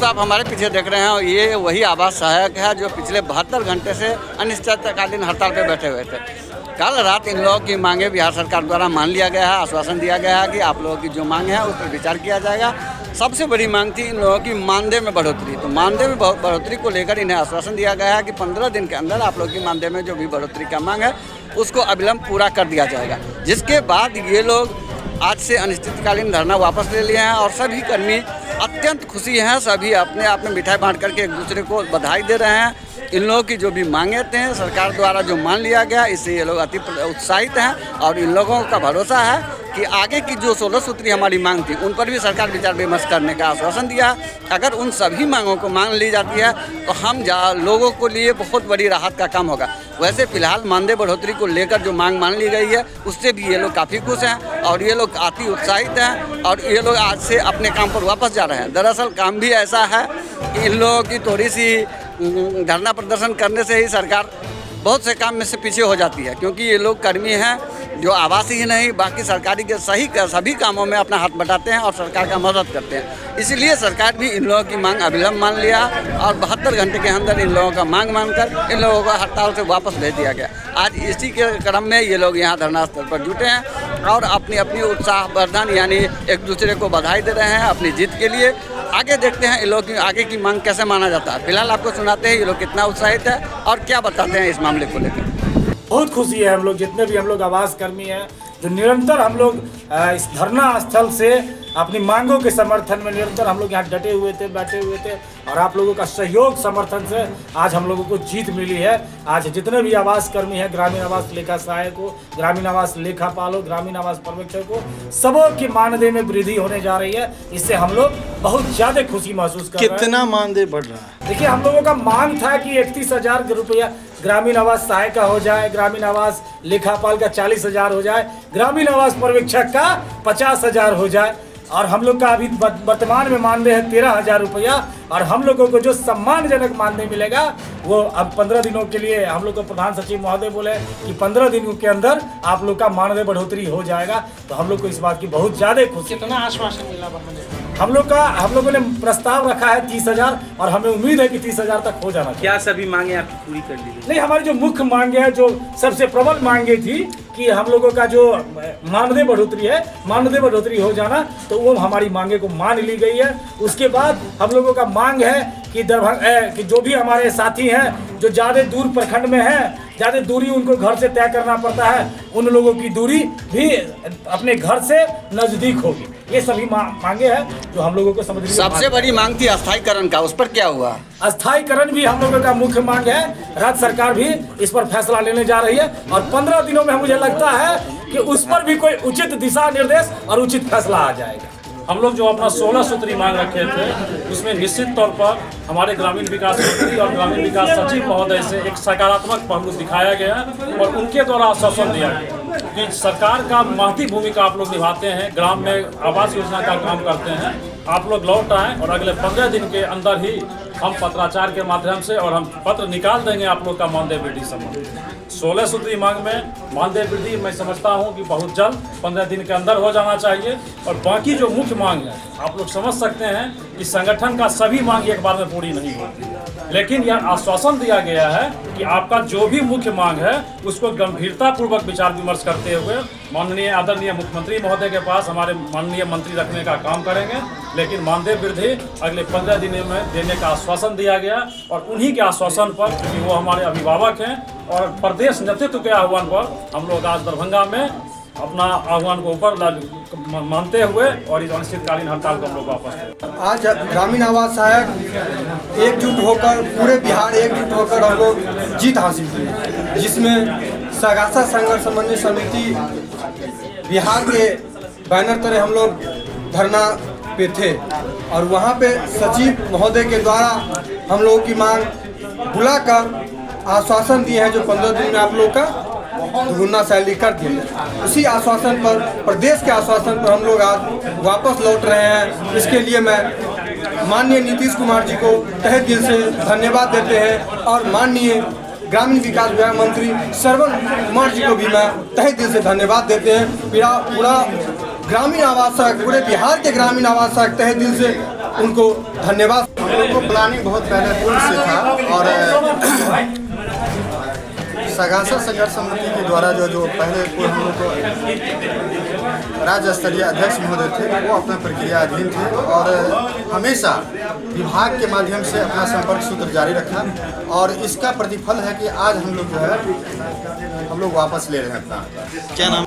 दोस्तों, आप हमारे पीछे देख रहे हैं, ये वही आवास सहायक है जो पिछले 72 घंटे से अनिश्चितकालीन हड़ताल पर बैठे हुए थे। कल रात इन लोगों की मांगे बिहार सरकार द्वारा मान लिया गया है, आश्वासन दिया गया है कि आप लोगों की जो मांग है उस पर विचार किया जाएगा। सबसे बड़ी मांग थी इन लोगों की मानदेय में बढ़ोतरी। तो मानदेय में बढ़ोतरी को लेकर इन्हें आश्वासन दिया गया है कि 15 दिन के अंदर आप लोगों की मानदेय में जो भी बढ़ोतरी का मांग है उसको अविलंब पूरा कर दिया जाएगा। जिसके बाद ये लोग आज से अनिश्चितकालीन धरना वापस ले लिए हैं और सभी कर्मी अत्यंत खुशी हैं। सभी अपने आप में मिठाई बांट करके एक दूसरे को बधाई दे रहे हैं। इन लोगों की जो भी मांगे थे सरकार द्वारा जो मान लिया गया, इससे ये लोग अति उत्साहित हैं और इन लोगों का भरोसा है कि आगे की जो 16 सूत्री हमारी मांग थी उन पर भी सरकार विचार विमर्श करने का आश्वासन दिया। अगर उन सभी मांगों को मान ली जाती है तो हम लोगों को लिए बहुत बड़ी राहत का काम होगा। वैसे फिलहाल मानदेय बढ़ोतरी को लेकर जो मांग मान ली गई है उससे भी ये लोग काफ़ी खुश हैं और ये लोग अति उत्साहित हैं और ये लोग आज से अपने काम पर वापस जा रहे हैं। दरअसल काम भी ऐसा है कि इन लोगों की थोड़ी सी धरना प्रदर्शन करने से ही सरकार बहुत से काम में से पीछे हो जाती है, क्योंकि ये लोग कर्मी हैं जो आवास ही नहीं बाकी सरकारी के सभी कामों में अपना हाथ बटाते हैं और सरकार का मदद करते हैं। इसलिए सरकार भी इन लोगों की मांग अविलंब मान लिया और 72 घंटे के अंदर इन लोगों का मांग मानकर इन लोगों को हड़ताल से वापस भेज दिया गया। आज इसी के क्रम में ये लोग यहाँ धरना स्थल पर जुटे हैं और अपनी अपनी उत्साहवर्धन यानी एक दूसरे को बधाई दे रहे हैं अपनी जीत के लिए। आगे देखते हैं इन लोगों की आगे की मांग कैसे माना जाता है। फिलहाल आपको सुनाते हैं ये लोग कितना उत्साहित है और क्या बताते हैं इस मामले को लेकर। बहुत खुशी है हम लोग जितने भी हम लोग आवास कर्मी हैं जो निरंतर हम लोग इस धरना स्थल से अपनी मांगों के समर्थन में निरंतर हम लोग यहाँ डटे हुए थे, बैठे हुए थे और आप लोगों का सहयोग समर्थन से आज हम लोगों को जीत मिली है। आज जितने भी आवास कर्मी हैं, ग्रामीण आवास लेखा सहायक हो, ग्रामीण आवास लेखापाल हो, ग्रामीण आवास पर्यवेक्षक हो, सबों की मानदेय में वृद्धि होने जा रही है। इससे हम लोग बहुत ज्यादा खुशी महसूस कर रहे हैं। कितना मानदेय बढ़ रहा है? देखिए, हम लोगों का मांग था कि 31,000 रुपया ग्रामीण आवास सहायक का हो जाए, ग्रामीण आवास लेखापाल का 40,000 हो जाए, ग्रामीण आवास पर्यवेक्षक का 50,000 हो जाए और हम लोग का अभी वर्तमान में मानदेय है 13,000 रुपया और हम लोगों को जो सम्मानजनक मानदेय मिलेगा वो अब 15 दिनों के लिए हम लोग को प्रधान सचिव महोदय बोले कि 15 दिनों के अंदर आप लोग का मानदेय बढ़ोतरी हो जाएगा। तो हम लोग को इस बात की बहुत ज्यादा खुशी। कितना आश्वासन मिला? हम लोगों ने प्रस्ताव रखा है 30,000 और हमें उम्मीद है कि 30,000 तक हो जाना। क्या सभी मांगे आपकी पूरी कर ली? नहीं, हमारी जो मुख्य मांगे है, जो सबसे प्रबल मांगे थी कि हम लोगों का जो मानदेय बढ़ोतरी है, मानदेय बढ़ोतरी हो जाना, तो वो हमारी मांगे को मान ली गई है। उसके बाद हम लोगों का मांग है कि कि जो भी हमारे साथी हैं जो ज़्यादा दूर प्रखंड में हैं, ज़्यादा दूरी उनको घर से तय करना पड़ता है, उन लोगों की दूरी भी अपने घर से नज़दीक होगी। ये सभी मांगे हैं जो हम लोगों को समझ। सबसे बड़ी मांग थी अस्थायीकरण का, उस पर क्या हुआ? अस्थायीकरण भी हम लोगों का मुख्य मांग है। राज्य सरकार भी इस पर फैसला लेने जा रही है और 15 दिनों में मुझे लगता है कि उस पर भी कोई उचित दिशा निर्देश और उचित फैसला आ जाएगा। हम लोग जो अपना 16 सूत्री मांग रखे थे उसमें निश्चित तौर पर हमारे ग्रामीण विकास मंत्री और ग्रामीण विकास सचिव महोदय से एक सकारात्मक पहलू दिखाया गया और उनके द्वारा आश्वासन दिया गया कि सरकार का महती भूमिका आप लोग निभाते हैं, ग्राम में आवास योजना का काम करते हैं, आप लोग लौट आएँ और अगले 15 दिन के अंदर ही हम पत्राचार के माध्यम से और हम पत्र निकाल देंगे आप लोग का मानदेय वृद्धि संबंधी। 16 सूत्री मांग में मानदेय वृद्धि मैं समझता हूं कि बहुत जल्द 15 दिन के अंदर हो जाना चाहिए और बाकी जो मुख्य मांग है आप लोग समझ सकते हैं कि संगठन का सभी मांग एक बार में पूरी नहीं होती, लेकिन यह आश्वासन दिया गया है कि आपका जो भी मुख्य मांग है उसको गंभीरतापूर्वक विचार विमर्श करते हुए माननीय आदरणीय मुख्यमंत्री महोदय के पास हमारे माननीय मंत्री रखने का काम करेंगे। लेकिन मानदेय वृद्धि अगले 15 दिनों में देने का आश्वासन दिया गया और उन्हीं के आश्वासन पर, क्योंकि वो हमारे अभिभावक हैं और प्रदेश नेतृत्व के आह्वान पर हम लोग आज दरभंगा में अपना आह्वान को ऊपर मानते हुए और इस अनिश्चितकालीन हड़ताल को हम लोग वापस। आज ग्रामीण आवास सहायक एकजुट होकर, पूरे बिहार एकजुट होकर हम लोग जीत हासिल की, जिसमें सगासा संघर्ष समन्वय समिति बिहार के बैनर तरह हम लोग धरना पे थे और वहाँ पे सचिव महोदय के द्वारा हम लोगों की मांग बुलाकर आश्वासन दिए हैं जो 15 दिन में आप लोग का दुगुना सैलरी कर दिए। उसी आश्वासन पर, प्रदेश के आश्वासन पर हम लोग आज वापस लौट रहे हैं। इसके लिए मैं माननीय नीतीश कुमार जी को तहे दिल से धन्यवाद देते हैं और माननीय ग्रामीण विकास विभाग मंत्री श्रवण कुमार जी को भी मैं तहे दिल से धन्यवाद देते हैं। पूरा ग्रामीण आवास, पूरे बिहार के ग्रामीण आवास तहे दिल से उनको धन्यवाद। हम लोग को प्लानिंग बहुत पहले पूर्व से था और सगासा संघर्ष समिति के द्वारा जो पहले हम लोग को राज्य स्तरीय अध्यक्ष महोदय थे वो अपना प्रक्रिया अधीन थे और हमेशा विभाग के माध्यम से अपना संपर्क सूत्र जारी रखा और इसका प्रतिफल है कि आज हम लोग जो है हम लोग वापस ले रहे हैं अपना। क्या नाम?